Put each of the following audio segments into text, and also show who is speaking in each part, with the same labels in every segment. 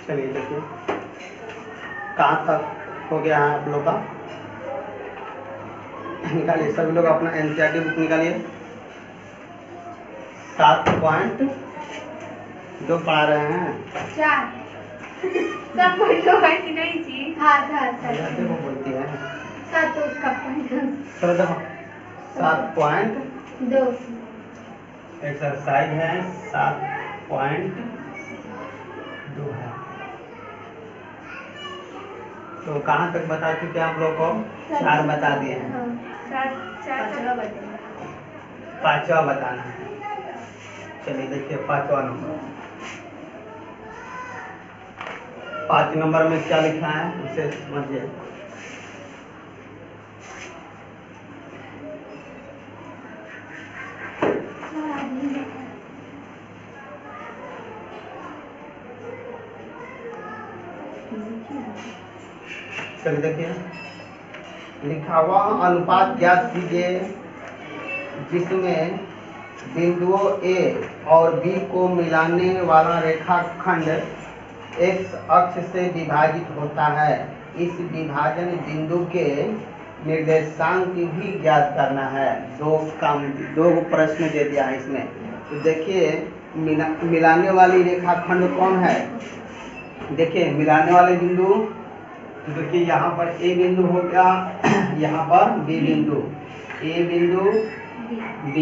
Speaker 1: चलिए देखिए कहाँ तक हो गया है आप लोग का। निकालिए सभी लोग अपना एनसीईआरटी बुक निकालिए। 7.2 पढ़ा रहे हैं।
Speaker 2: 4
Speaker 1: वो बोलती है
Speaker 2: 7 उसका पॉइंट।
Speaker 1: चलो देखो 7.2 एक्सरसाइज है 7.2 है। तो कहाँ तक बता चुके आप लोग को? 4 बता दिए हैं। पांचवा बताना है। चलिए देखिए 5वां नंबर। 5 नंबर में क्या लिखा है उसे समझिए। चलिए देखिए लिखा हुआ अनुपात ज्ञात कीजिए जिसमें बिंदुओं A और B को मिलाने वाला रेखाखंड x अक्ष से विभाजित होता है। इस विभाजन बिंदु के निर्देशांक भी ज्ञात करना है। दो प्रश्न दे दिया है इसमें। तो देखिए मिलाने वाली रेखाखंड कौन है? देखिए मिलाने वाले बिंदु, तो देखिए यहाँ पर A बिंदु हो गया, यहाँ पर B बिंदु, A बिंदु B,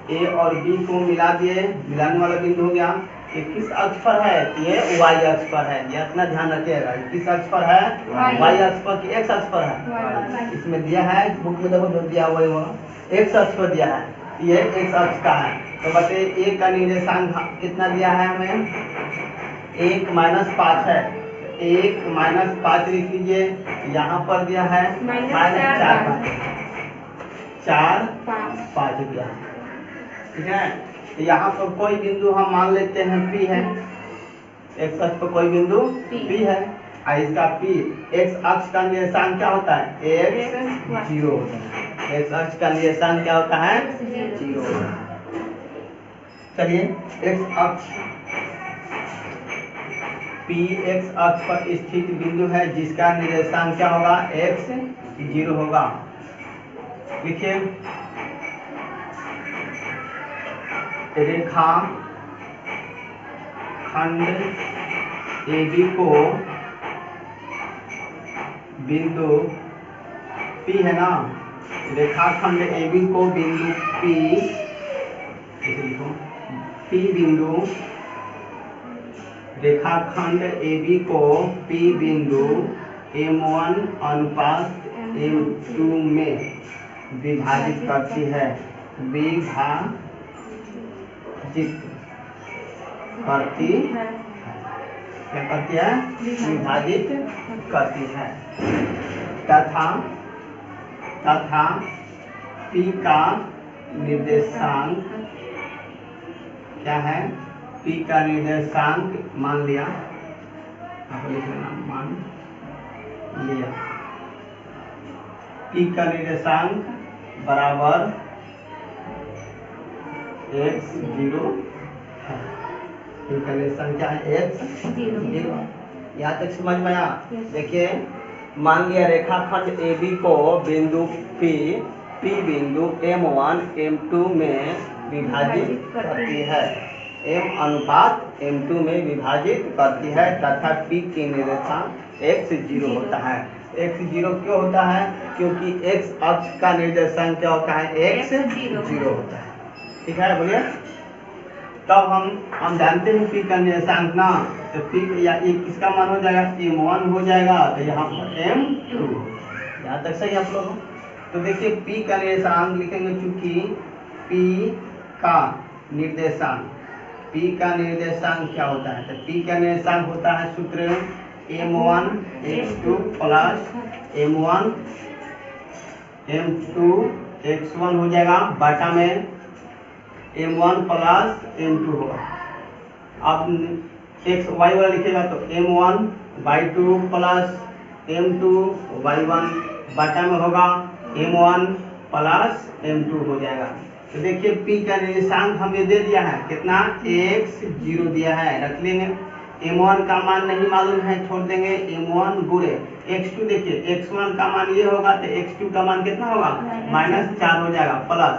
Speaker 1: A और B को मिला दिए, मिलाने वाला बिंदु हो गया। ये किस अक्ष पर है? ये y अक्ष पर है। ये अपना ध्यान रखिएगा। किस अक्ष पर है? y अक्ष पर कि x अक्ष पर है? इसमें दिया है बुक में, देखो जो दिया हुआ है वो x अक्ष पर दिया है। ये x अक्ष का है। तो बताइए A का निर्देशांक कितना दिया है हमें? 1 - 5 है। 1 - 5 लिख लीजिए। यहाँ पर दिया है -4 5 दिया। ठीक है। यहाँ पर कोई बिंदु हम मान लेते हैं P है। x अक्ष पर कोई बिंदु P है। इसका P x अक्ष का निर्देशांक क्या होता है? x 0 होता है। x अक्ष का निर्देशांक क्या होता है? 0 होता है। चलिए x अक्ष P x अक्ष पर स्थित बिंदु है जिसका निर्देशांक क्या होगा? x 0 होगा। लिखिए रेखा खंड AB को बिंदु P है ना, रेखाखंड AB को बिंदु P बिंदु, रेखाखंड AB को P बिंदु M1 अनुपात M2 में विभाजित करती है। क्या करती है? विभाजित करती है। तथा P का निर्देशांक क्या है? P का निर्देशांक मान लिया, आप लिख लेना, मान लिया P का निर्देशांक बराबर x 0 है। P का निर्देशांक क्या है? x 0। यहाँ तक समझ में आया? देखिए मान लिया रेखाखंड AB को बिंदु P बिंदु M1 M2 में विभाजित करती है। M अनुपात M2 में विभाजित करती है तथा P की निर्देशांक x 0 होता है। x 0 क्यों होता है? क्योंकि x अक्ष का निर्देशांक क्या होता है? x 0 होता है। ठीक है, बोलिए। तब हम जानते हैं P का निर्देशांक ना, तो P या ये किसका मान हो जाएगा? M1 हो जाएगा। तो यहाँ पर M2, यहाँ तक सही आप लोग। तो देखिए P का निर्देशांक लिखेंगे, चूंकि P का निर्देशांक क्या होता है? तो P का निर्देशांक होता है सूत्र M1 x2 plus M1 M2 x1 हो जाएगा, बाटा में M1 प्लस M2 होगा। अब x y वाला लिखेगा तो M1 y2 plus M2 y1 बाटा में होगा M1 प्लस M2 हो जाएगा। तो देखिए P का निर्देशांक हमें दे दिया है कितना? x 0 दिया है, रख लेंगे। m1 का मान नहीं मालूम है, छोड़ देंगे m1 गुणे x2। देखिए x1 का मान ये होगा तो x2 का मान कितना होगा, -4 हो जाएगा, प्लस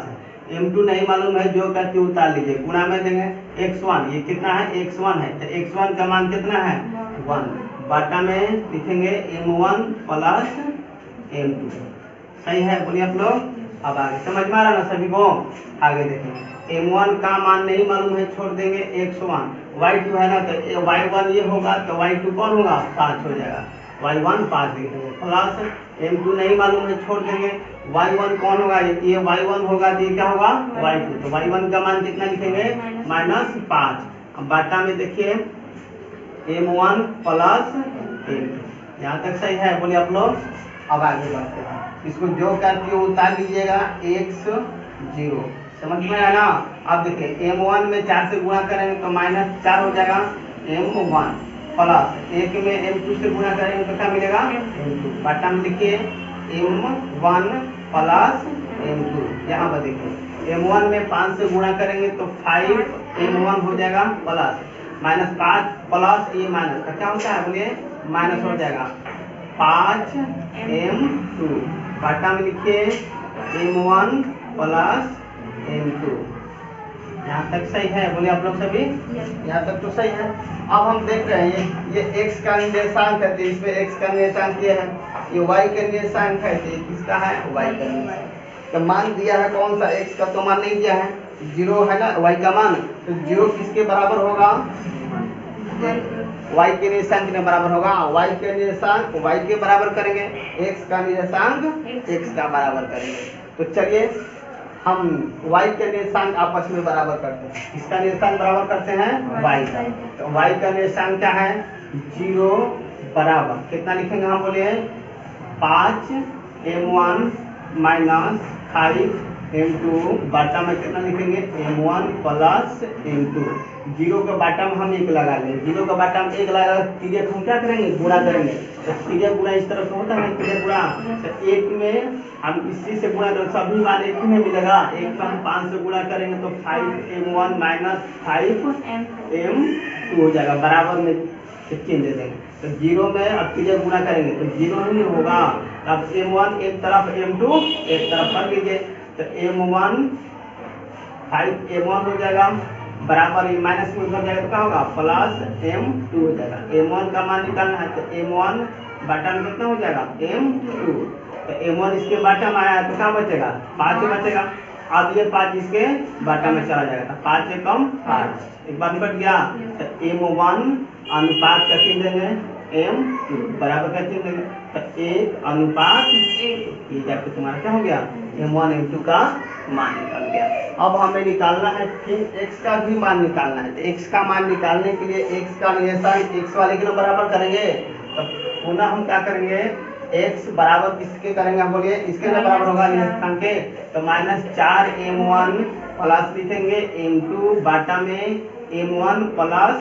Speaker 1: m2 नहीं मालूम है, जो करके उतार लीजिए, गुणा में देंगे x1, ये कितना है x1 है, तो x1 का मान कितना है 1, बाटा में लिखेंगे m1 प्लस m2। सही है, बोलिए आप लोग। अब आगे समझ में आ रहा ना सभी को। आगे देखें m1 का मान नहीं मालूम है, छोड़ देंगे x1, y2 है ना, तो y1 ये होगा तो y2 कौन होगा 5 हो जाएगा, y1 5 लिखेंगे, प्लस m2 नहीं मालूम है, छोड़ देंगे y1 कौन होगा, ये y1 होगा तो ये क्या होगा y2, तो y1 का मान कितना लिखेंगे -5। अब बाटा में देखिए m1 प्लस m2, यहाँ तक सही है, बोलिए आप लोग। अब आगे बढ़ते हैं, इसको जो करके उतार लीजिएगा x0, समझ में आया ना। अब देखिए m1 में 4 से गुणा करेंगे तो -4 हो जाएगा m1, प्लस 1 में m2 से गुणा करेंगे तो क्या मिलेगा m2, बाटा में लिखिए m1 प्लस m2। यहाँ पर देखिए m1 में 5 से गुणा करेंगे तो 5 m1 हो जाएगा, प्लस -5 प्लस ये माइनस का क्या होता है, बोलिए माइनस हो जाएगा 5 m2, बाटा में लिखिए m1 प्लस m2। यहाँ तक सही है, बोलिए आप लोग सभी, यहाँ तक तो सही है। अब हम देख रहे हैं ये x का निर्देशांक है, तो इसमें x का निर्देशांक ये है, ये y का निर्देशांक है, तो ये किसका है y का निर्देशांक। तो मान दिया है कौन सा, x का तो मान नहीं दिया है, 0 है ना y का मान, तो 0 किसके बराबर होगा, y के निर्देशांक के बराबर होगा, y के निर्देशांक y के बराबर करेंगे, x का निर्देशांक x का बराबर करेंगे। तो चलिए हम y के निर्देशांक आपस में बराबर करते हैं, किसका निर्देशांक बराबर करते हैं y का, तो y का निर्देशांक क्या है 0 बराबर कितना लिखेंगे हम, बोलिए 5 m1 माइनस 5 m2, बाटा में कितना लिखेंगे m1 प्लस m2, 0 के बाटा में हम 1 लगा लेंगे, 0 के बाटा में 1 लगा, तिर्यक हम क्या करेंगे गुणा करेंगे, तो तिर्यक गुणा इस तरफ होता है, तिर्यक गुणा, तो 1 में हम इसी से गुणा करेंगे, सभी मान 1 में मिलेगा, 1 का हम 5 से गुणा करेंगे तो 5 m1 माइनस 5 m2 हो जाएगा, बराबर में चिन्ह दे देंगे, तो 0 में अब तिर्यक गुणा करेंगे तो 0 ही होगा, अब m1 एक तरफ m2 एक तरफ कर लीजिए, तो m1 5 m1 हो जाएगा, बराबर ये माइनस में उधर जाएगा तो क्या होगा प्लस m2 हो जाएगा, m1 का मान निकालना है, तो m1 बाटा में कितना हो जाएगा m2, तो m1 इसके बाटा में आया तो क्या बचेगा 5 बचेगा, अब ये 5 इसके बाटा में चला जाएगा, 5 से कम 5, एक बार निकट गया, तो m1 अनुपात का चिन्ह देंगे m2 बराबर का चिन्ह देंगे, तो 1 अनुपात 1, ये जाके तुम्हारा क्या हो गया m1 m2 का मान निकल गया। अब हमें निकालना है फिर x का भी मान निकालना है, तो x का मान निकालने के लिए x का निर्देशांक x वाले के बराबर करेंगे, तो पुनः हम क्या करेंगे x बराबर किसके करेंगे, हम बोलिए इसके बराबर होगा निर्देशांक के, तो -4 m1 प्लस लिखेंगे m2, बाटा में m1 प्लस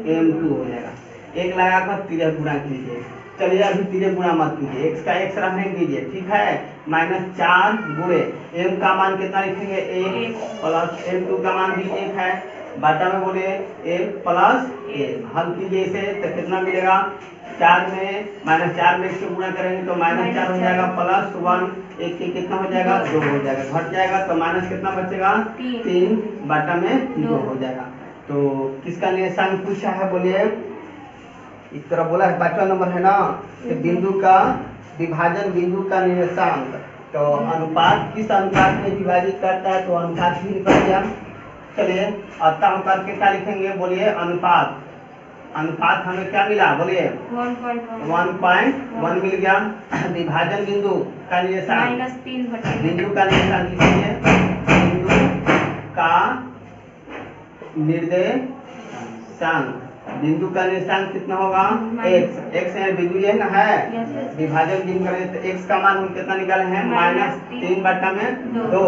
Speaker 1: m2 हो जाएगा, 1 लगाकर तिर्यक गुणा कीजिए, चलिए अभी तिर्यक गुणा मत कीजिए, x का x रहने दीजिए, ठीक है, -4 गुणे m का मान कितना लिखेंगे 1 प्लस m2 का मान भी 1 है, बाटा में बोले 1 प्लस 1, हल कीजिए इसे तो कितना मिलेगा, 4 में -4 में 1 से गुणा करेंगे तो -4 हो जाएगा, प्लस 1 1 के कितना हो जाएगा 2 हो जाएगा, घट जाएगा तो माइनस कितना बचेगा 3, बाटा में 2 हो जाएगा। तो किसका निर्देशांक पूछा है, बोलिए इस तरह बोला है 5वां नंबर है ना, तो बिंदु का विभाजन बिंदु का निर्देशांक, तो अनुपात किस अनुपात में विभाजित करता है, तो अनुपात भी निकल गया। चलिए अतः हम करके क्या लिखेंगे, बोलिए अनुपात, अनुपात हमें क्या मिला, बोलिए 1.1 मिल गया, विभाजन बिंदु का निर्देशांक बिंदु का निर्देशांक लिखिए, बिंदु का निर्देशांक, बिंदु का निर्देशांक कितना होगा x है, बिंदु ये ना है, विभाजन बिंदु का तो x का मान हम कितना निकाले हैं -3 बटा में 2,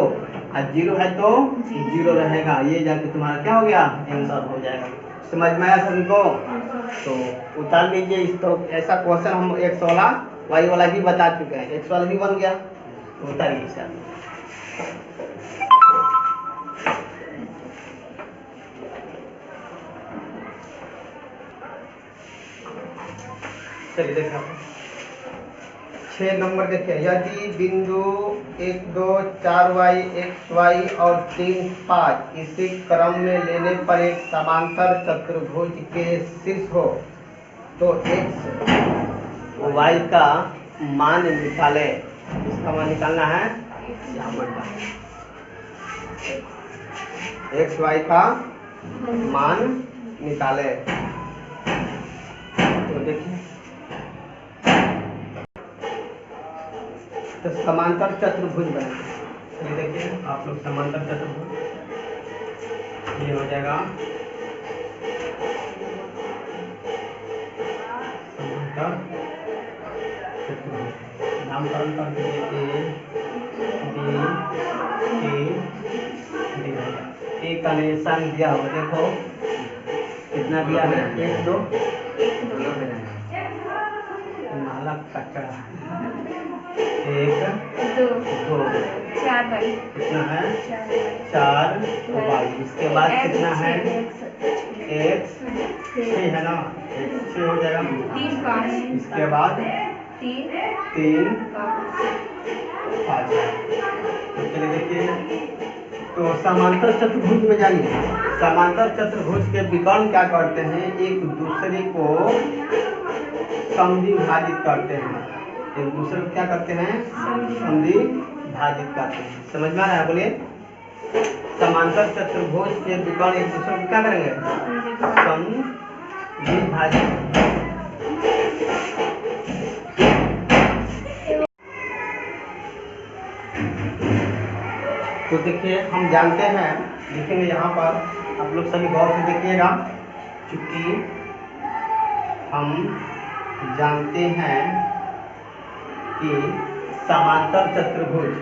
Speaker 1: और 0 है तो 0 रहेगा, ये जाके तुम्हारा क्या हो गया आंसर हो जाएगा। समझ में आया सभी को, तो उतार लीजिए इस, तो ऐसा क्वेश्चन हम x वाला y वाला भी बता चुके हैं, x वाला भी बन गया, तो उतारिए इसे। चलिए देखा 6 नंबर देखिए, यदि बिंदु 1 2 4 y x y और 3 5 इसी क्रम में लेने पर एक समांतर चतुर्भुज के शीर्ष हो तो x y का मान निकाले। इसका मान निकालना है, यहाँ पर x y का मान निकाले। तो देखिए तो समांतर चतुर्भुज बने। चलिए देखिए आप लोग समांतर चतुर्भुज, ये हो जाएगा समांतर चतुर्भुज। नामकरण कर दीजिए A B C D। ए का निशान दिया हो, देखो कितना दिया है, 1 2 नाला कचरा 1 2
Speaker 2: 4 बाई
Speaker 1: कितना है 4 बाई। इसके बाद कितना है x 6 है ना, 6 हो जाएगा।
Speaker 2: 3 5
Speaker 1: इसके बाद 3 5। तो चलिए देखिए, तो समांतर चतुर्भुज में जानिए, समांतर चतुर्भुज के विकर्ण क्या करते हैं, एक दूसरे को समद्वि भाजित करते हैं। एक दूसरे को क्या करते हैं, समद्वि भाजित करते हैं। समझ में आ रहा है, बोलिए। समांतर चतुर्भुज के विकर्ण एक दूसरे को क्या करेंगे, समद्वि भाजित। तो देखिए हम जानते हैं, लिखेंगे यहाँ पर, आप लोग सभी गौर से देखिएगा। चूंकि हम जानते हैं कि समांतर चतुर्भुज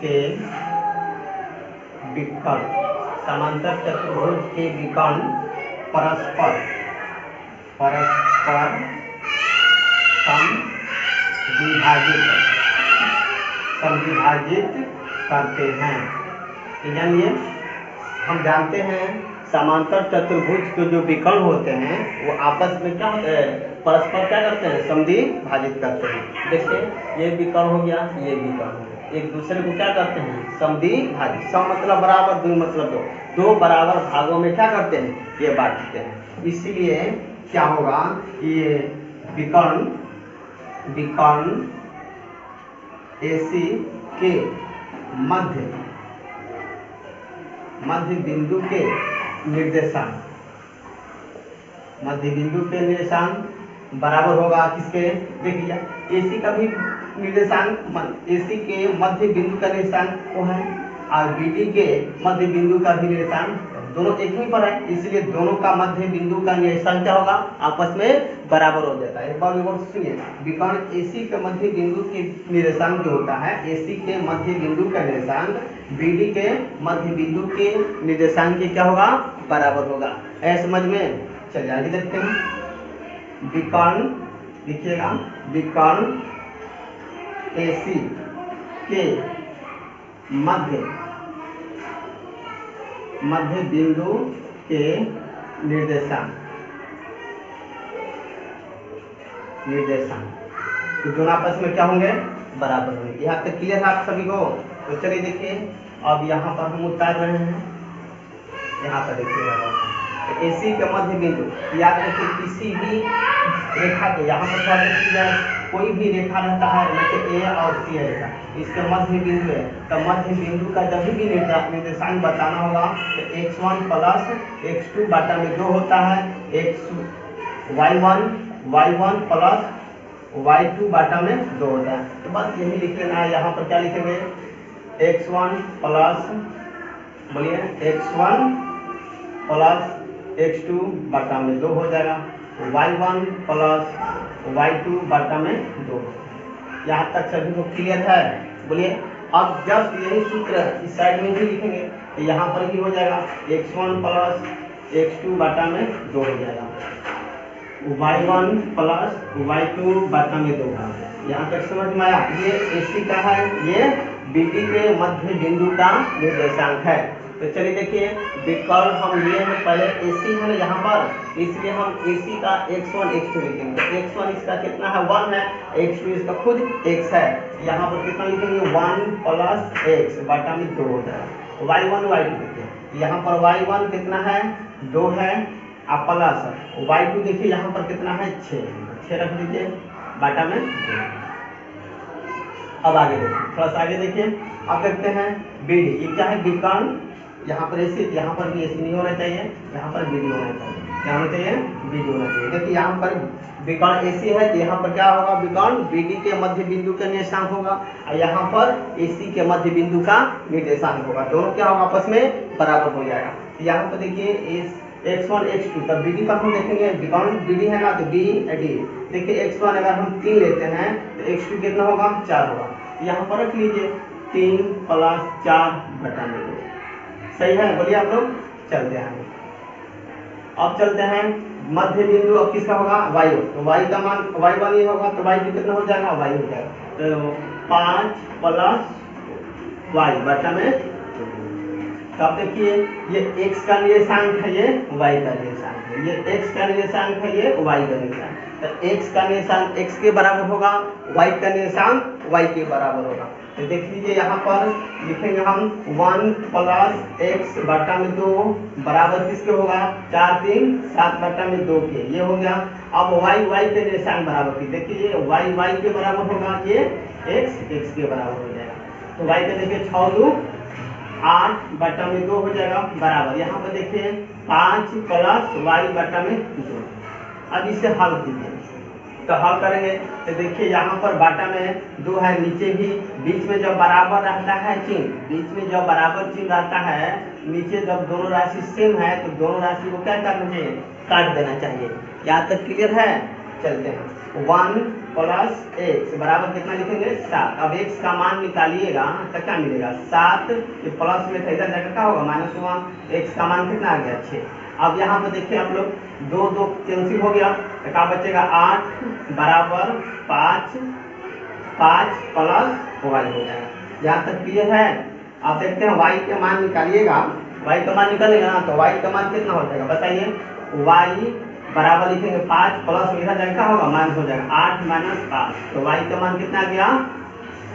Speaker 1: के विकर्ण, समांतर चतुर्भुज के विकर्ण परस्पर समद्विभाजित करते हैं। यानी हम जानते हैं समांतर चतुर्भुज के जो विकर्ण होते हैं वो आपस में क्या होते हैं, परस्पर क्या करते हैं, समद्विभाजित करते हैं। देखिए ये विकर्ण हो गया, ये विकर्ण हो गया, एक दूसरे को क्या करते हैं, समद्विभाजित। सम मतलब बराबर, द्वि मतलब दो, दो बराबर भागों में क्या करते हैं, ये बांटते हैं। इसीलिए क्या होगा, ये विकर्ण AC के मध्य बिंदु के निर्देशांक, बराबर होगा किसके, देखिए AC का भी निर्देशांक, AC के मध्य बिंदु का निर्देशांक वो है, और BD के मध्य बिंदु का भी निर्देशांक, दोनों एक ही पर है, इसलिए दोनों का मध्य बिंदु का निर्देशांक क्या होगा, आपस में बराबर हो जाता है। एक बार सुनिए, विकर्ण AC के मध्य बिंदु के निर्देशांक जो होता है, AC के मध्य बिंदु का निर्देशांक BD के मध्य बिंदु के निर्देशांक के क्या होगा, बराबर होगा। ऐसा समझ में, चलिए आगे देखते हैं। विकर्ण लिखिएगा, विकर्ण AC के मध्य बिंदु के निर्देशांक तो दोनों आपस में क्या होंगे, बराबर होंगे। यहाँ तक क्लियर है आप सभी को। तो चलिए देखिए, अब यहाँ पर हम उतार रहे हैं, यहाँ पर देखिएगा AC के मध्य बिंदु, याद रखिए किसी भी रेखा को, यहाँ पर थोड़ा देखिए, कोई भी रेखा रहता है, जैसे A और C रेखा, इसके मध्य बिंदु है, तो मध्य बिंदु का जब भी निर्देशांक बताना होगा तो x1 प्लस x2 बटा में 2 होता है, y1 प्लस y2 बटा में 2 होता है। तो बस यही लिख लेना है। यहाँ पर क्या लिखेंगे, x1 प्लस, बोलिए x1 प्लस x2 बटा में 2 हो जाएगा, y1 प्लस y2 बटा में 2। यहाँ तक सभी को क्लियर है, बोलिए। अब जब यही सूत्र इस साइड में भी लिखेंगे तो यहाँ पर भी हो जाएगा, x1 प्लस x2 बटा में 2 हो जाएगा, y1 प्लस y2 बटा में 2 होगा। यहाँ तक समझ में आया। ये AC का है, ये BD के मध्य बिंदु का निर्देशांक है। तो चलिए देखिए विकर्ण हम लिए हैं पहले AC है ना यहाँ पर, इसलिए हम AC का x1 x2 लिखेंगे। x1 इसका कितना है 1 है, x2 इसका खुद x है, यहाँ पर कितना लिखेंगे 1 प्लस x बटा में 2 हो जाएगा। y1 y2 देखिए यहाँ पर y1 कितना है 2 है आप प्लस y2 देखिए यहाँ पर कितना है 6 रख दीजिए बटा में 2। अब आगे देखिए थोड़ा सा आगे देखिए, अब देखते हैं BD, ये क्या है विकर्ण, यहाँ पर AC, यहाँ पर भी AC नहीं होना चाहिए, यहाँ पर BD होना चाहिए, क्या होना चाहिए BD होना चाहिए। देखिए यहाँ पर विकर्ण AC है तो यहाँ पर क्या होगा विकर्ण BD के मध्य बिंदु का निर्देशांक होगा और यहाँ पर AC के मध्य बिंदु का निर्देशांक होगा, दोनों क्या होगा आपस में बराबर हो जाएगा। तो यहाँ पर देखिए x1 x2 तब BD पर हम देखेंगे विकर्ण BD है ना तो BD, देखिए x1 अगर हम 3 लेते हैं तो x2 कितना होगा 4 होगा, यहाँ पर रख लीजिए 3 प्लस 4 बटा में 2, सही है बोलिए आप लोग। चलते हैं अब चलते हैं मध्य बिंदु, अब किसका होगा y, तो y का मान y1 ही होगा तो y2 कितना हो जाएगा y हो जाएगा, तो 5 प्लस y बटा में। तब देखिए ये x का निर्देशांक है, ये y का निर्देशांक है, ये x का निर्देशांक है, ये y का निर्देशांक, तो x का निर्देशांक x के बराबर होगा, y का निर्देशांक y के बराबर होगा। तो देख लीजिए यहाँ पर लिखेंगे हम 1 प्लस x बटा में 2 बराबर किसके होगा 4 3 7 बटा में 2 के, ये हो गया। अब y के निर्देशांक बराबर की देखिए y के बराबर होगा, ये x के बराबर हो जाएगा, तो y का देखिए 6 2 8 बटा में 2 हो जाएगा बराबर, यहाँ पर देखिए 5 प्लस y बटा में 2। अब इसे हल कीजिए, तो हल करेंगे तो देखिए यहाँ पर बटा में 2 है, नीचे भी बीच में जब बराबर रहता है चिन्ह, बीच में जब बराबर चिन्ह रहता है, नीचे जब दोनों राशि सेम है तो दोनों राशि को क्या करना चाहिए काट देना चाहिए। यहाँ तक क्लियर है। चलते हैं 1 प्लस x बराबर कितना लिखेंगे 7। अब x का मान निकालिएगा तो क्या मिलेगा 7, ये प्लस में था इधर जाकर क्या होगा -1, x का मान कितना आ गया 6। अब यहाँ पर देखिए आप लोग 2 2 कैंसिल हो गया तो क्या बचेगा 8 बराबर 5 प्लस y हो जाएगा। यहाँ तक क्लियर है। आप देखते हैं y के मान निकालिएगा, y का मान निकालेगा ना तो y का मान कितना हो जाएगा बताइए, y बराबर लिखेंगे 5 प्लस इधर जाएगा क्या होगा माइनस हो जाएगा 8 माइनस 5, तो y का मान कितना आ गया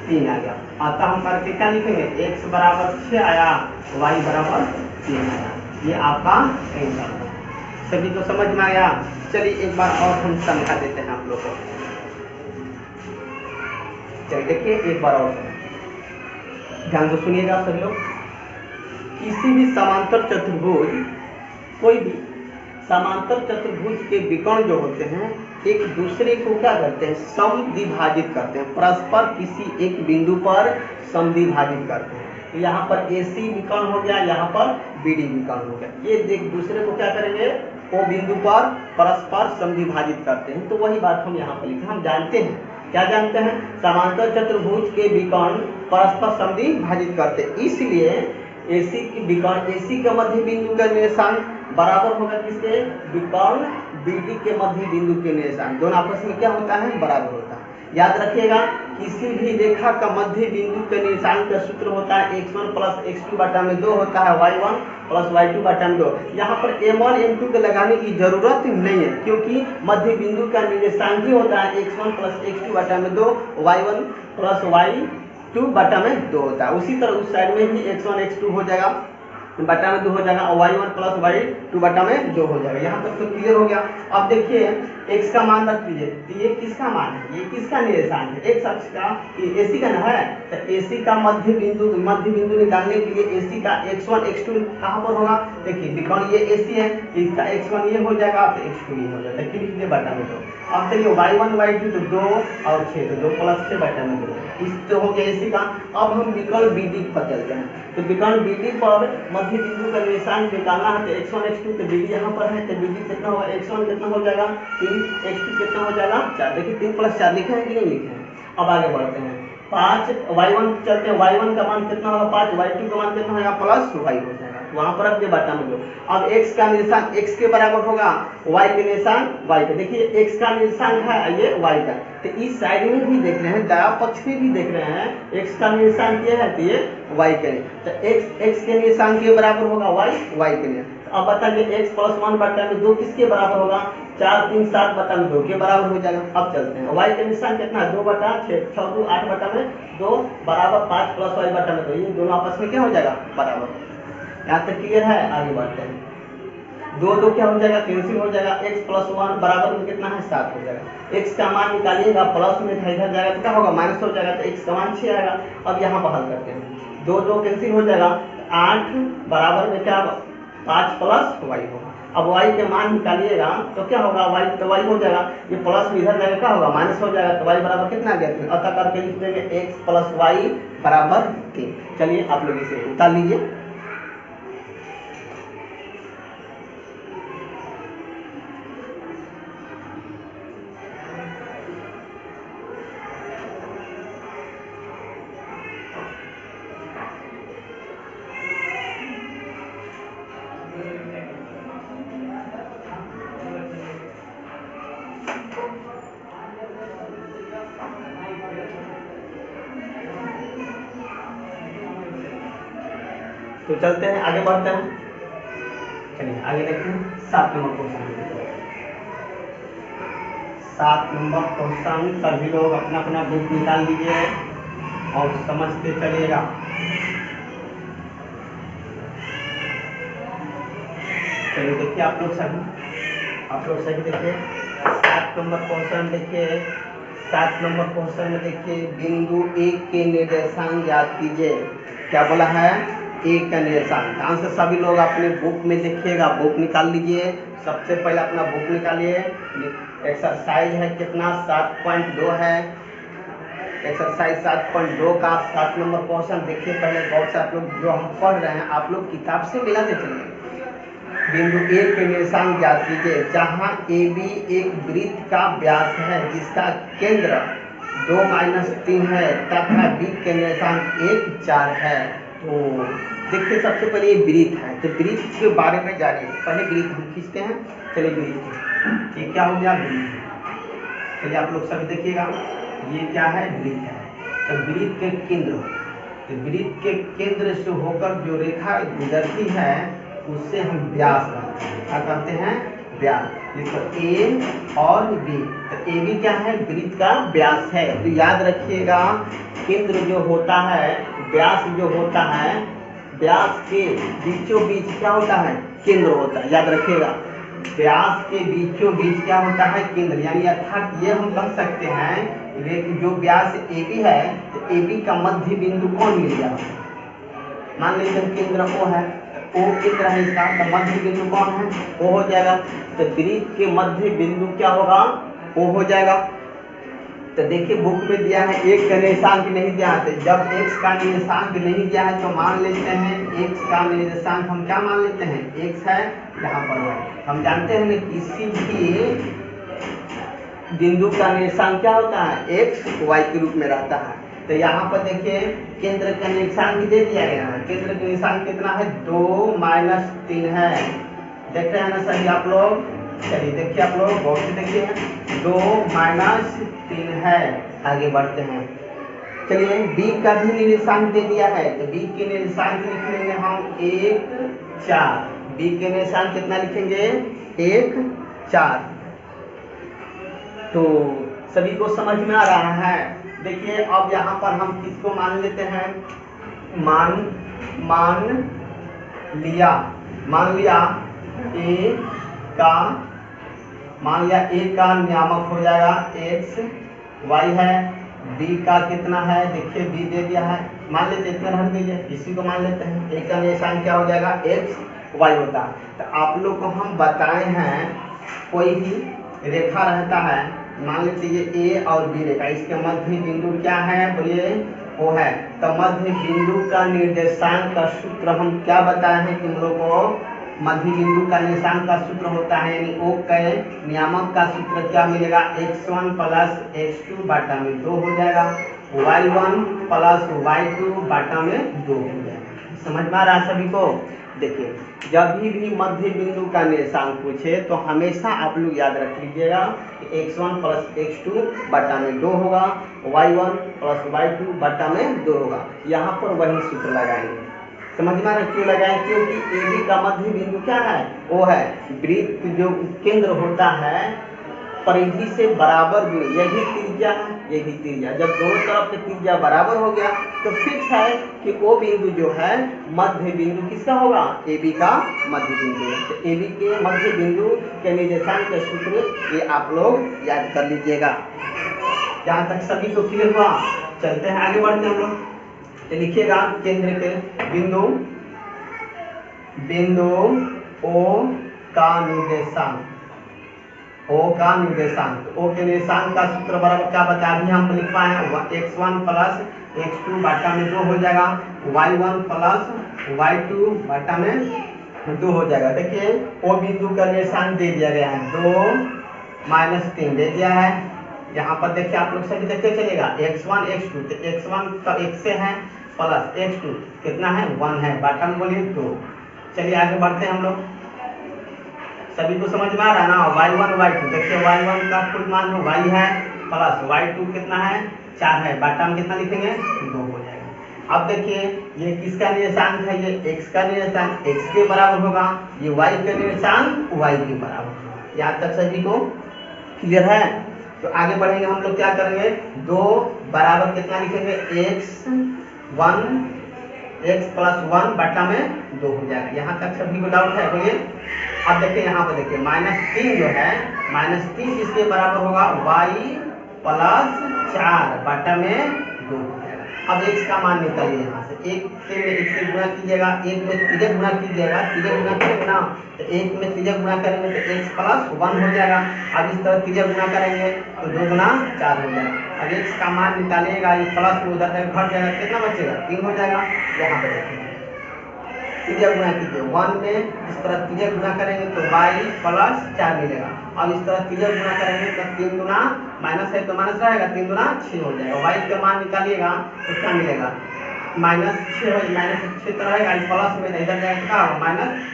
Speaker 1: 3 आ गया। अतः हम करके क्या लिखेंगे x बराबर 6 आया, y बराबर 3 आया। ये आपका आंसर है। सभी को समझ में आया। चलिए एक बार और हम समझा देते हैं आप लोग को। चलिए देखिए एक बार और ध्यान से सुनिएगा सभी लोग। किसी भी समांतर चतुर्भुज, कोई भी समांतर चतुर्भुज के विकर्ण जो होते हैं एक दूसरे को क्या करते हैं समद्विभाजित करते हैं, परस्पर किसी एक बिंदु पर समद्विभाजित करते हैं। तो यहाँ पर AC विकर्ण हो गया, यहाँ पर BD विकर्ण हो गया, ये एक दूसरे को क्या करेंगे वो बिंदु पर परस्पर समद्विभाजित करते हैं। तो वही बात हम यहाँ पर लिखे, हम जानते हैं क्या जानते हैं समांतर चतुर्भुज के विकर्ण परस्पर समद्विभाजित करते हैं, इसलिए AC की विकर्ण AC का मध्य बिंदु का निर्देशांक बराबर होगा किसके विकर्ण BD के मध्य बिंदु के निर्देशांक, दोनों आपस में क्या होता है बराबर होता है। याद रखिएगा किसी भी रेखा का मध्य बिंदु के निर्देशांक का सूत्र होता है x1 प्लस x2 बटा में 2 होता है y1 प्लस y2 बटा में 2। यहाँ पर m1 m2 के लगाने की जरूरत नहीं है क्योंकि मध्य बिंदु का निर्देशांक ही होता है x1 प्लस x2 बटा में 2, y1 प्लस y2 बटा में 2 होता है। उसी तरह उस साइड में भी x1 x2 हो जाएगा बटा में 2 हो जाएगा और y1 प्लस y2 बटा में 2 हो जाएगा। यहाँ तक तो क्लियर हो गया। अब देखिए x का मान रख लीजिए, तो ये किसका मान है, ये किसका निर्देशांक है x अक्ष का, ये AC का ना है, तो AC का मध्य बिंदु निकालने के लिए AC का x1 x2 कहाँ पर होगा, देखिए विकर्ण ये AC है, इसका x1 ये हो जाएगा तो x2 ये हो जाएगा, क्योंकि ये बटा में 2। अब देखिए y1 y2 तो 2 और 6 तो 2 प्लस 6 बटा में 2, इस तो हो गया AC का। अब हम विकर्ण BD पर चलते हैं, तो विकर्ण BD पर मध्य बिंदु का निर्देशांक निकालना है तो x1 x2 तो BD यहाँ पर है, तो BD कितना होगा x1 कितना हो जाएगा 3, x2 कितना हो जाएगा 4। देखिए 3 प्लस 4 लिखे हैं कि नहीं लिखे हैं। अब आगे बढ़ते हैं 5 y1 चलते हैं, y1 का मान कितना होगा 5, y2 का मान कितना होगा प्लस y हो जाएगा। वहां पर रख के बटा में दो। अब x का निशान x के बराबर होगा, y के निशान y के। देखिए x का निशान है ये y का, तो इस साइड में भी देख रहे हैं, दाया पक्ष में भी देख रहे हैं, x का निशान क्या है तो ये y के लिए, तो x के निशान के बराबर होगा y के लिए। अब बताइए x प्लस 1 बटा में 2 किसके बराबर होगा, 4 3 7 बटा में 2 के बराबर हो जाएगा। अब चलते हैं, y के निशान कितना है 2 बटा 6 6 2 8 बटा में 2 बराबर 5 प्लस y बटा में 2, ये दोनों आपस में क्या हो जाएगा बराबर। यहाँ तक क्लियर है, आगे बढ़ते हैं। 2 2 क्या हो जाएगा कैंसिल हो जाएगा, x प्लस 1 बराबर में कितना है 7 हो जाएगा। x का मान निकालिएगा, प्लस में था इधर जाएगा तो क्या होगा माइनस हो जाएगा, तो x का मान 6 आएगा। अब यहाँ पर हल करते हैं, 2 2 कैंसिल हो जाएगा, 8 बराबर में क्या 5 प्लस y होगा। अब y के मान निकालिएगा तो क्या होगा, y तो y हो जाएगा, ये प्लस में इधर जाएगा क्या होगा माइनस हो जाएगा, तो y बराबर कितना आ गया 3, अतः करके लिख देंगे x प्लस y बराबर 3। चलिए आप लोग इसे उतार लीजिए। तो चलते हैं आगे बढ़ते हैं, चलिए आगे देखते हैं 7 नंबर क्वेश्चन। 7 नंबर क्वेश्चन सभी लोग अपना अपना बुक निकाल लीजिए और समझते चलिएगा। चलिए देखिए आप लोग सभी देखिए 7 नंबर क्वेश्चन देखिए। 7 नंबर क्वेश्चन में देखिए बिंदु 1 के निर्देशांक ज्ञात कीजिए। क्या बोला है, एक का निर्देशांक। आंसर सभी लोग अपने बुक में देखिएगा, बुक निकाल लीजिए। सबसे पहले अपना बुक निकालिए। एक्सरसाइज है कितना 7.2 है, एक्सरसाइज 7.2 का 7 नंबर क्वेश्चन देखिए। पहले बहुत से आप लोग जो हम पढ़ रहे हैं आप लोग किताब से मिलाते चलिए। बिंदु ए के निर्देशांक ज्ञात कीजिए, जहाँ AB एक वृत्त का व्यास है जिसका केंद्र 2-3 है तथा B के निर्देशांक 1 4 है। तो देखिए सबसे पहले ये वृत्त है, तो वृत्त के बारे में जानिए। पहले वृत्त हम खींचते हैं, चलिए वृत्त ये क्या हो गया वृत्त। चलिए आप लोग सभी देखिएगा, ये क्या है वृत्त है। तो वृत्त के केंद्र, तो वृत्त के केंद्र से होकर जो रेखा गुजरती है उससे हम व्यास कहते हैं। क्या कहते हैं व्यास। देखो A और B, तो AB क्या है वृत्त का व्यास है। तो याद रखिएगा केंद्र जो होता है, व्यास जो होता है, व्यास के बीचों बीच क्या होता है केंद्र होता है। याद रखिएगा व्यास के बीचों बीच क्या होता है केंद्र। यानी अर्थात ये हम कह सकते हैं जो व्यास AB है तो AB का मध्य बिंदु कौन मिल गया। मान लीजिए केंद्र O है, O केंद्र है इसका, तो मध्य बिंदु कौन है O हो जाएगा। तो वृत्त के मध्य बिंदु क्या होगा O हो जाएगा। तो देखिए बुक में दिया है एक का निर्देशांक नहीं दिया है, तो जब x का निर्देशांक नहीं दिया है तो मान लेते हैं x का निर्देशांक हम क्या मान लेते हैं x है, यहाँ पर है। हम जानते हैं ना किसी भी बिंदु का निर्देशांक क्या होता है x y के रूप में रहता है। तो यहाँ पर देखिए केंद्र का निर्देशांक भी दे दिया गया है। केंद्र का निर्देशांक कितना है 2-3 है। देख रहे हैं ना सही आप लोग। चलिए देखिए आप लोग बहुत से देखिए 2-3 है। आगे बढ़ते हैं, चलिए B का भी निर्देशांक दे दिया है, तो B के निर्देशांक लिख लेंगे हम 1 4। B के निर्देशांक कितना लिखेंगे 1 4। तो सभी को समझ में आ रहा है। देखिए अब यहाँ पर हम किसको मान लेते हैं, मान लिया A का नियामक हो जाएगा x y है, B का कितना है देखिए B दे दिया है, मान लेते इतना रख दीजिए, इसी को मान लेते हैं। A का निशान क्या हो जाएगा x y होता है। तो आप लोग को हम बताए हैं कोई भी रेखा रहता है, मान लेते ये A और B रेखा, इसके मध्य बिंदु क्या है बोलिए O है। तो मध्य बिंदु का निर्देशांक का सूत्र हम क्या बताए हैं तुम लोग को, मध्य बिंदु का निर्देशांक का सूत्र होता है यानी O के नियामक का सूत्र क्या मिलेगा x1 प्लस x2 बटा में 2 हो जाएगा, y1 प्लस y2 बटा में 2 हो जाएगा। समझ में आ रहा है सभी को। देखिए, जब भी मध्य बिंदु का निर्देशांक पूछे तो हमेशा आप लोग याद रख लीजिएगा कि x1 प्लस x2 बटा में 2 होगा, y1 प्लस y2 बटा में 2 होगा। यहाँ पर वही सूत्र लगाएंगे। समझ में आ रहा है क्यों लगाएं? क्योंकि AB का मध्य बिंदु क्या है? वो है वृत्त जो केंद्र होता है परिधि से बराबर दूर, यही त्रिज्या है, यही त्रिज्या। जब दोनों तरफ से त्रिज्या बराबर हो गया तो फिक्स है कि वो बिंदु जो है मध्य बिंदु किसका होगा? AB का मध्य बिंदु। तो AB के मध्य बिंदु के निर्देशांक का सूत्र ये आप लोग याद कर लीजिएगा। यहाँ तक सभी को क्लियर हुआ? चलते हैं आगे बढ़ते हैं हम लोग। तो लिखिएगा केंद्र के बिंदु O का निर्देशांक, O का निर्देशांक, O के निर्देशांक का सूत्र बराबर क्या बता अभी हम लिख पाए हैं? x1 प्लस x2 बटा में 2 हो जाएगा, y1 प्लस y2 बटा में 2 हो जाएगा। देखिए O बिंदु का निर्देशांक दे दिया गया है 2 माइनस 3 दे दिया है। यहाँ पर देखिए आप लोग सभी देखते चलेगा x1 x2, तो x1 का 1 से है प्लस x2 कितना है? 1 है, बटा में बोलिए 2। चलिए आगे बढ़ते हैं हम लोग। सभी को समझ में आ रहा है ना? y1 y2, देखिए y1 का कुल मान y है प्लस y2 कितना है? 4 है, बटा में कितना लिखेंगे? 2 हो जाएगा। अब देखिए ये किसका निर्देशांक है? ये x का निर्देशांक x के बराबर होगा, ये y का निर्देशांक y के बराबर होगा। यहाँ तक सभी को क्लियर है? तो आगे बढ़ेंगे हम लोग, क्या करेंगे? 2 बराबर कितना लिखेंगे? x प्लस 1 बटा में 2 हो जाएगा। यहाँ तक सभी को डाउट है? बोलिए। अब देखिए यहाँ पर देखिए -3 जो है, -3 किसके बराबर होगा? y प्लस 4 बटा में 2 हो जाएगा। अब x का मान निकालिए यहाँ से, 1 से गुणा कीजिएगा, 1 में त्रिज्या गुणा कीजिएगा, त्रिज्या गुणा करेंगे ना, तो 1 में त्रिज्या गुणा करेंगे तो x प्लस 1 हो जाएगा। अब इस तरह त्रिज्या गुणा करेंगे तो 2 गुना 4 हो जाएगा। अब x का मान निकालिएगा, ये प्लस में उधर घट जाएगा, कितना बचेगा? 3 हो जाएगा। यहाँ पे देखिए त्रिज्या गुणा कीजिए, 1 में इस तरह त्रिज्या गुणा करेंगे तो y प्लस 4 मिलेगा। अब इस तरह त्रिज्या गुणा करेंगे तो 3 गुना माइनस है तो माइनस रहेगा, 3 गुना 6 हो जाएगा। y का मान निकालिएगा तो क्या मिलेगा? -6 हो, -6 तो रहेगा, प्लस में इधर जाएगा क्या होगा?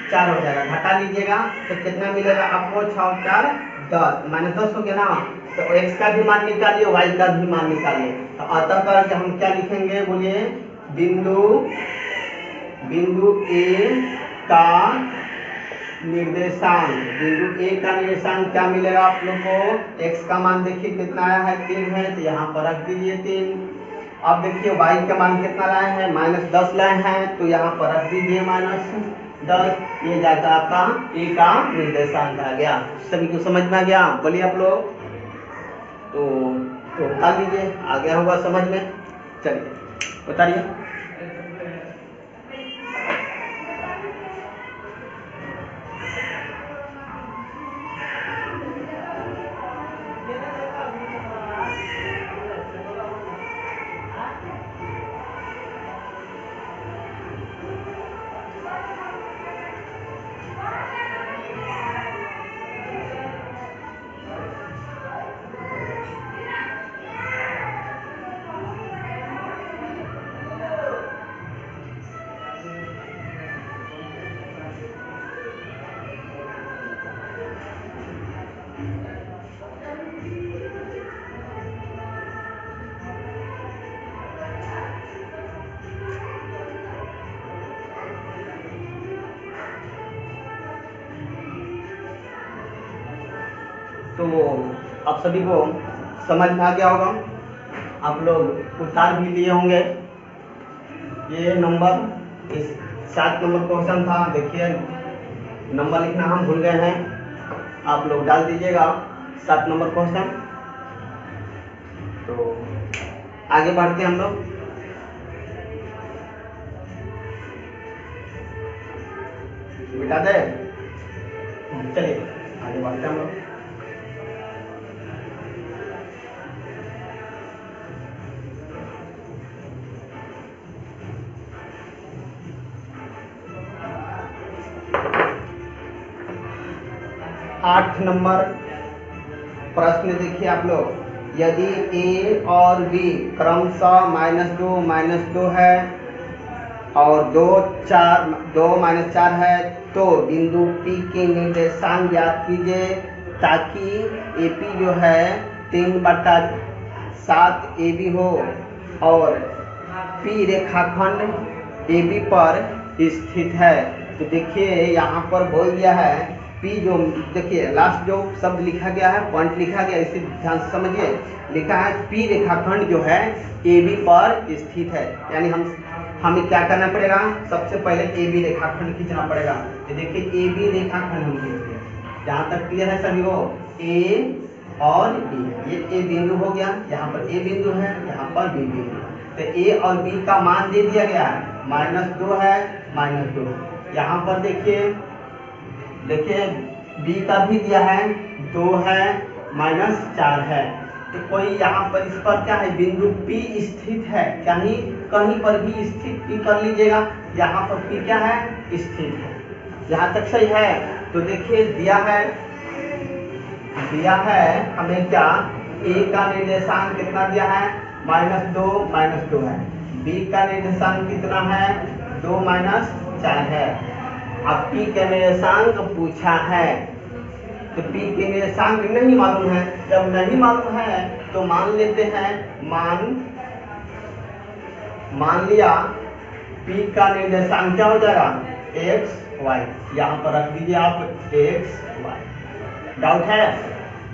Speaker 1: -4 हो जाएगा। घटा लीजिएगा तो कितना मिलेगा आपको? 6 और 4 10, -10 हो गया ना। तो x का भी मान निकालिए, y का भी मान निकालिए। तो अतः करके हम क्या लिखेंगे? बोलिए बिंदु A का निर्देशांक, बिंदु A का निर्देशांक क्या मिलेगा आप लोग को? x का मान देखिए कितना आया है? 3 है, तो यहाँ पर रख दीजिए 3। अब देखिए y का मान कितना लाए हैं? -10 लाए हैं, तो यहाँ पर रख दीजिए -10। ये जाता आपका A का निर्देशांक आ गया। सभी को समझ में आ गया? बोलिए आप लोग। तो उठा लीजिए, आ गया होगा समझ में। चलिए बताइए। तो आप सभी को समझ में आ गया होगा। आप लोग उत्तर भी लिए होंगे। ये नंबर 7 नंबर क्वेश्चन था। देखिए नंबर लिखना हम भूल गए हैं, आप लोग डाल दीजिएगा 7 नंबर क्वेश्चन। तो आगे बढ़ते हैं हम लोग। मिटा दे, चलिए आगे बढ़ते हैं हम लोग। आठ नंबर प्रश्न देखिए आप लोग, यदि A और B क्रमशः -2 -2 है और 2 माइनस 4 है, तो बिंदु P के निर्देशांक ज्ञात कीजिए ताकि AP जो है 3/7 AB हो और P रेखाखंड AB पर स्थित है। तो देखिए यहाँ पर बोल दिया है P जो, देखिए लास्ट जो शब्द लिखा गया है, पॉइंट लिखा गया, इसे ध्यान से समझिए। लिखा है P रेखाखंड जो है AB पर स्थित है, यानी हमें क्या करना पड़ेगा, सबसे पहले AB रेखाखंड खींचना पड़ेगा। तो देखिए AB रेखाखंड हम खींचते हैं, जहाँ तक क्लियर है सभी को, A और B, ये A बिंदु हो गया, यहाँ पर A बिंदु है, यहाँ पर B बिंदु है। तो A और B का मान दे दिया गया है, -2 है, -2। यहाँ पर देखिए B का भी दिया है, 2 है, -4 है। तो कोई यहाँ पर इस पर क्या है, बिंदु P स्थित है, कहीं पर भी स्थित P कर लीजिएगा, यहाँ पर P क्या है, स्थित है। यहाँ तक सही है। तो देखिए दिया है हमें क्या, A का निर्देशांक कितना दिया है, -2 है। B का निर्देशांक कितना है, 2 - 4 है। अब P का निर्देशांक पूछा है, तो P के निर्देशांक नहीं मालूम है। जब नहीं मालूम है तो मान लेते हैं, मान लिया P का निर्देशांक क्या हो जाएगा, x y। यहाँ पर रख दीजिए आप x y। डाउट है,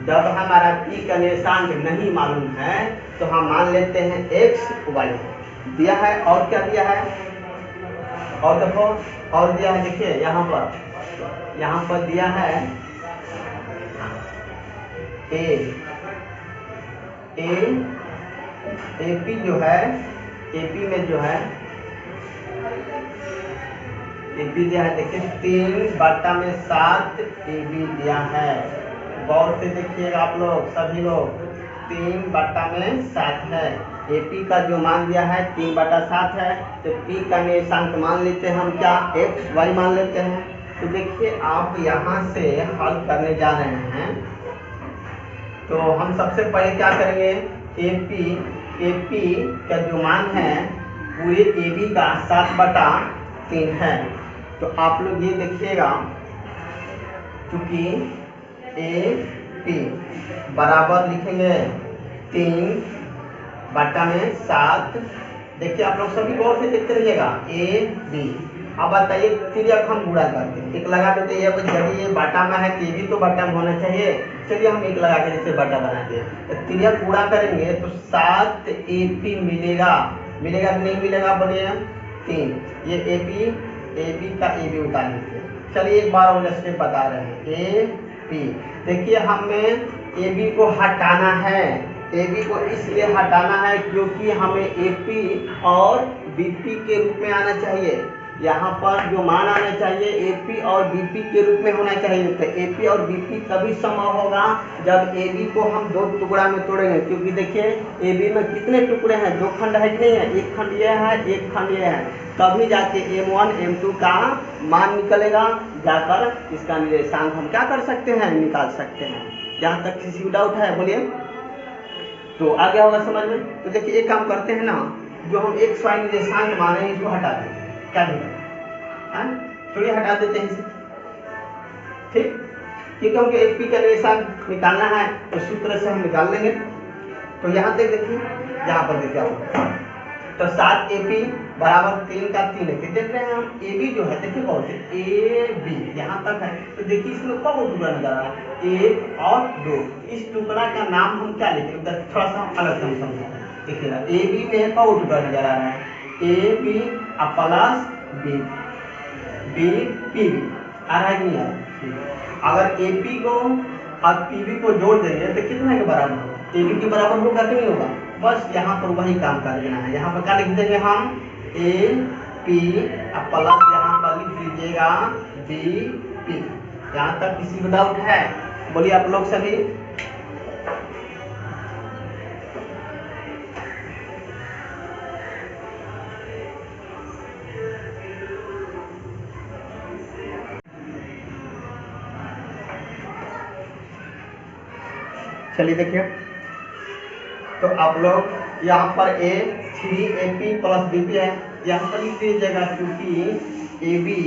Speaker 1: जब हमारा P का निर्देशांक नहीं मालूम है तो हम मान लेते हैं x y दिया है। और क्या दिया है, और देखो और दिया है, देखिए यहाँ पर दिया है AP जो है, AP में जो है AB दिया है, देखिए 3/7 AB दिया है। गौर से देखिएगा आप लोग, सभी लोग, 3/7 है। AP का जो मान दिया है 3/7 है, तो P का निर्देशांक मान लेते हैं हम, क्या, x y मान लेते हैं। तो देखिए आप यहाँ से हल करने जा रहे हैं, तो हम सबसे पहले क्या करेंगे, AP का जो मान है पूरे AB का 7/3 है। तो आप लोग ये देखिएगा, चूंकि AP बराबर लिखेंगे 3/7। देखिए आप लोग सभी गौर से देखते रहिएगा, AB। अब बताइए तिर्यक हम गुणा करते हैं, एक लगा देते हैं, यदि ये बाटा में है तो ये भी तो बाटा में होना चाहिए। चलिए हम एक लगा के जैसे बाटा बनाते हैं, तो तिर्यक गुणा करेंगे तो 7 AP मिलेगा कि नहीं मिलेगा, बोलिए 3। ये AB का AB उतार लीजिए। चलिए एक बार और स्टेप बता रहे हैं, AP। देखिए हमें AB को हटाना है, AB को इसलिए हटाना है क्योंकि हमें AP और BP के रूप में आना चाहिए। यहाँ पर जो मान आना चाहिए AP और BP के रूप में होना चाहिए। तो AP और BP तभी संभव होगा जब AB को हम 2 टुकड़ा में तोड़ेंगे, क्योंकि देखिए AB में कितने टुकड़े हैं, 2 खंड है कि नहीं है, एक खंड ये है, एक खंड ये है, तभी जाके M1 M2 का मान निकलेगा, जाकर इसका निर्देशांक हम क्या कर सकते हैं, निकाल सकते हैं। यहाँ तक किसी को डाउट है, बोलिए। तो आ गया होगा समझ में। तो देखिए एक काम करते हैं ना, जो हम x y निर्देशांक माने हैं इसको हटा दें, क्या देगा, चलिए हटा देते हैं इसे, ठीक, क्योंकि हमको AP का निर्देशांक निकालना है, तो सूत्र से हम निकाल लेंगे। तो यहाँ तक देखिए, यहाँ पर देखिए आप, तो 7 AP बराबर 3 का 3 है। देख रहे हैं हम, AB जो है, देखिए कौन से AB यहाँ तक है। तो देखिए इसमें कौन टुकड़ा नजर आ रहा है, 1 और 2। इस टुकड़ा का नाम हम क्या लिखेंगे, उधर थोड़ा सा अलग हम समझेंगे। देखिएगा AB में कौन टुकड़ा नजर आ रहा है, AB प्लस PB आ रहा है कि नहीं आ रहा। अगर AP को और PB को जोड़ देंगे तो कितना के बराबर होगा, AB के बराबर होगा कि नहीं होगा। बस यहाँ पर वही काम कर देना है। यहाँ पर क्या लिख देंगे हम, AP प्लस यहाँ पर लिख दीजिएगा BP। यहाँ तक किसी को डाउट है, बोलिए आप लोग सभी। चलिए देखिए, तो आप लोग यहाँ पर 3AP प्लस BP है, यहाँ पर लिख दीजिएगा क्योंकि ए बी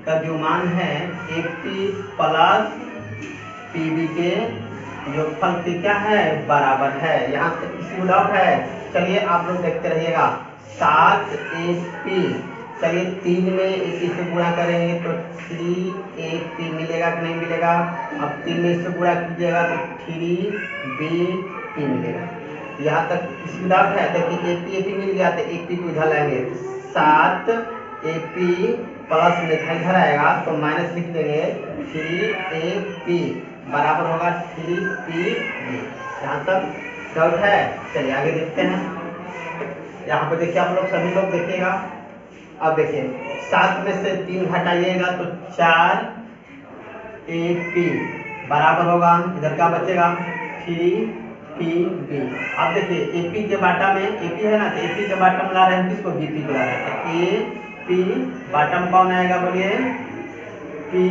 Speaker 1: का जो मान है A P plus P B के योगफल के क्या है बराबर है। यहाँ तक किसी डाउट है? चलिए आप लोग देखते रहिएगा। 7 ए पी, चलिए 3 में ए पी से गुणा करेंगे तो 3 ए पी मिलेगा कि नहीं मिलेगा? अब 3 में से गुणा कीजिएगा तो 3 बी पी मिलेगा। यहाँ तक किसी डाउट है? देखिए ए पी मिल गया तो ए पी को इधर लाएंगे। 7 ए पी प्लस में इधर आएगा तो माइनस लिख देंगे 3 ए पी बराबर होगा 3 पी बी। यहाँ तक डाउट है? चलिए आगे देखते हैं। यहाँ पे देखिए आप लोग सभी लोग देखिएगा। अब देखिए 7 में से 3 घटाइएगा तो 4 ए पी बराबर होगा, इधर क्या बचेगा 3 पी बी। अब देखिए ए पी के बाटा में ए पी है ना, तो ए पी के बाटा में ला रहे हैं किसको? बी पी को ला रहे हैं। तो ए पी बाटा में कौन आएगा बोलिए? पी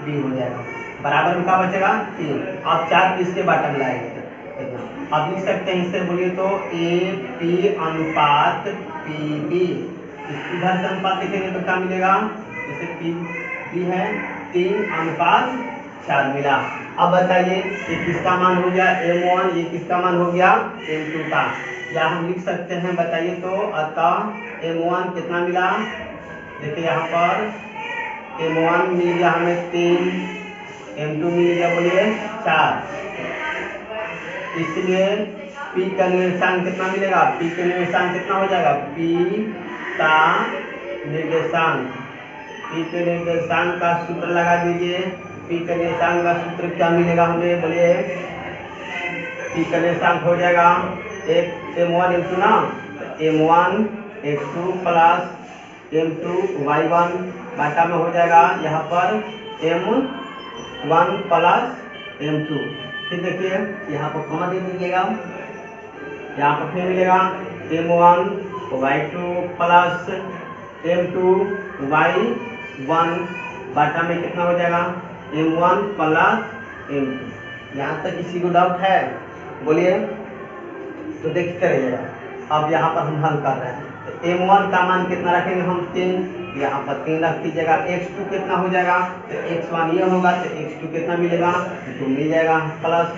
Speaker 1: बी हो जाएगा। बराबर में क्या बचेगा 3। अब 4 पी इसके बाटा में लाएंगे। अब लिख सकते हैं इससे बोलिए तो ए पी अनुपात पी बी। इधर से अनुपात लिखेंगे तो क्या मिलेगा? जैसे पी बी है 3 अनुपात 4 मिला। अब बताइए ये किसका मान हो गया? M1, ये किसका मान हो गया? M2 का। या हम लिख सकते हैं बताइए तो अतः M1 कितना मिला? देखिए यहाँ पर M1 मिल गया हमें 3, M2 मिल गया बोलिए 4। इसलिए P का निर्देशांक कितना मिलेगा? P का निर्देशांक कितना हो जाएगा? P का निर्देशांक, P के निर्देशांक का सूत्र लगा दीजिए। P का निर्देशांक का सूत्र क्या मिलेगा हमें बोलिए? P का निर्देशांक हो जाएगा M1 M2 ना, M1 X2 plus M2 Y1 बाटा में हो जाएगा यहाँ पर M1 प्लस M2। फिर देखिए यहाँ पर कॉमा दे दीजिएगा। यहाँ पर फिर मिलेगा M1 Y2 plus M2 Y1 बाटा में कितना हो जाएगा? M1 plus M2। यहाँ तक किसी को डाउट है बोलिए? तो देखते रहिएगा। अब यहाँ पर हम हल कर रहे हैं तो M1 का मान कितना रखेंगे हम? 3। यहाँ पर 3 रख दीजिएगा। X2 कितना हो जाएगा? तो X1 ये होगा तो X2 कितना मिलेगा? 2 मिल जाएगा। प्लस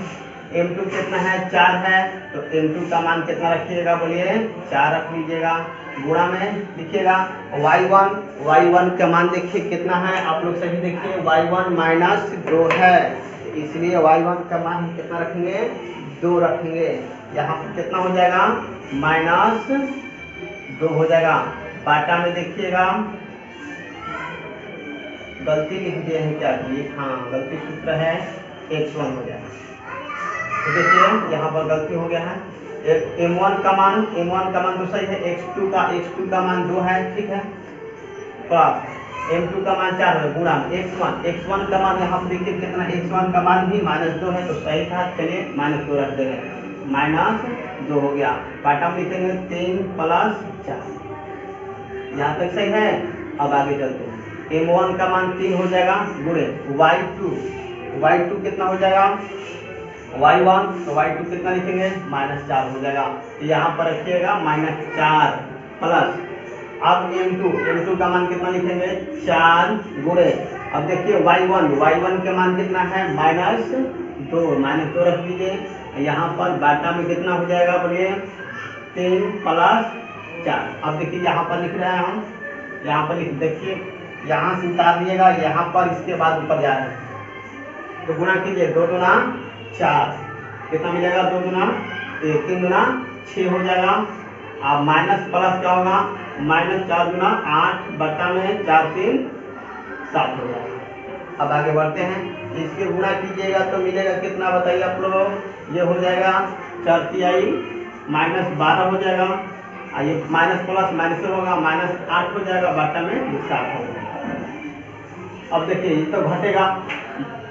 Speaker 1: M2 कितना है? 4 है तो M2 का मान कितना रखिएगा बोलिए? 4 रख लीजिएगा। गुणा में लिखिएगा Y1 का मान देखिए कितना है? आप लोग सभी देखिए Y1 माइनस 2 है, इसलिए Y1 का मान हम कितना रखेंगे? 2 रखेंगे। यहाँ पर कितना हो जाएगा? माइनस 2 हो जाएगा। बाटा में देखिएगा गलती लिख दिए हैं क्या? हाँ गलती सूत्र है X1 हो जाएगा। तो देखिए यहाँ पर गलती हो गया है। M1 का मान तो सही है। X2 का मान 2 है, ठीक है। प्लस M2 का मान 4 है गुणा X1 का मान यहाँ पर देखिए कितना? X1 का मान भी -2 है तो सही था। चलिए -2 रख देंगे, -2 हो गया। बाटा में लिखेंगे 3 प्लस 4। यहाँ तक सही है। अब आगे चलते हैं। M1 का मान 3 हो जाएगा गुणे Y2 कितना हो जाएगा? Y1 तो Y2 कितना लिखेंगे? -4 हो जाएगा। तो यहाँ पर रखिएगा -4 प्लस अब M2 का मान कितना लिखेंगे? 4 गुणे अब देखिए Y1 के मान कितना है? -2 रख दीजिए। यहाँ पर बाटा में कितना हो जाएगा बोलिए? 3 प्लस 4। अब देखिए यहाँ पर लिख रहे हैं हम, यहाँ पर लिख देखिए यहाँ से उतार दिएगा, यहाँ पर इसके बाद ऊपर जा रहे हैं तो गुणा कीजिए 2 दूना 4 कितना मिलेगा? 2 दूना 3 दूना 6 हो जाएगा। अब माइनस प्लस क्या होगा? -4 दूना 8 बटा में 4 3 7 हो जाएगा। अब आगे बढ़ते हैं। इसके गुणा कीजिएगा तो मिलेगा कितना बताइए आप लोग? ये हो जाएगा 4 तिहाई -12 हो जाएगा। ये माइनस प्लस माइनस होगा -8 हो जाएगा, बटा में 7 हो जाएगा। अब देखिए ये तो घटेगा,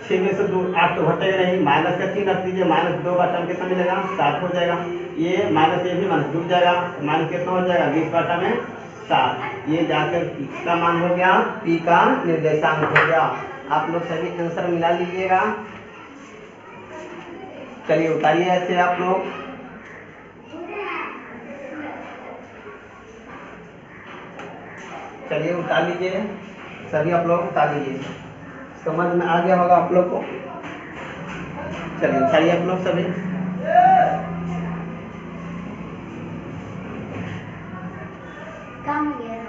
Speaker 1: 6 में से 2 8 तो घटेगा नहीं, माइनस का 3 रख दीजिए, -2 बटा में कितना मिलेगा? 7 हो जाएगा। ये माइनस ये भी माइनस जुड़ जाएगा, माइनस कितना हो जाएगा? 20 बटा में 7। ये जाकर किसका मान हो गया? P का निर्देशांक हो गया। आप लोग सभी आंसर मिला लीजिएगा। चलिए उतारिए ऐसे आप लोग। चलिए उतार लीजिए, सभी आप लोग उतार लीजिए। समझ में आ गया होगा आप लोग को। चलिए उतारिए आप लोग सभी।
Speaker 2: काम हो गया।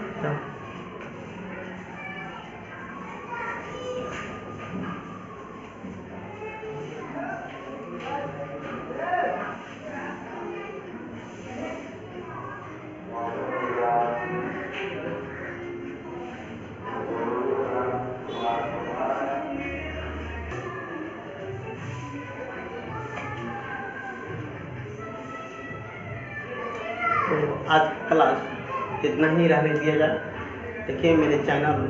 Speaker 1: तो आज क्लास इतना ही रहने दिया जाए। देखिए मेरे चैनल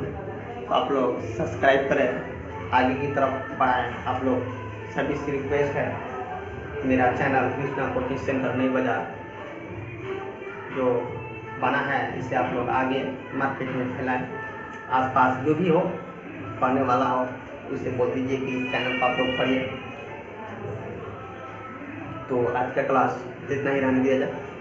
Speaker 1: को आप लोग सब्सक्राइब करें, आगे की तरफ बढ़ाएं। आप लोग सभी से रिक्वेस्ट है, मेरा चैनल कृष्णा कोचिंग सेंटर नई बाजार जो बना है, इसे आप लोग आगे मार्केट में फैलाएं। आसपास जो भी हो पढ़ने वाला हो उसे बोल दीजिए कि इस चैनल को आप लोग पढ़िए। तो आज का क्लास इतना ही रहने दिया जाए।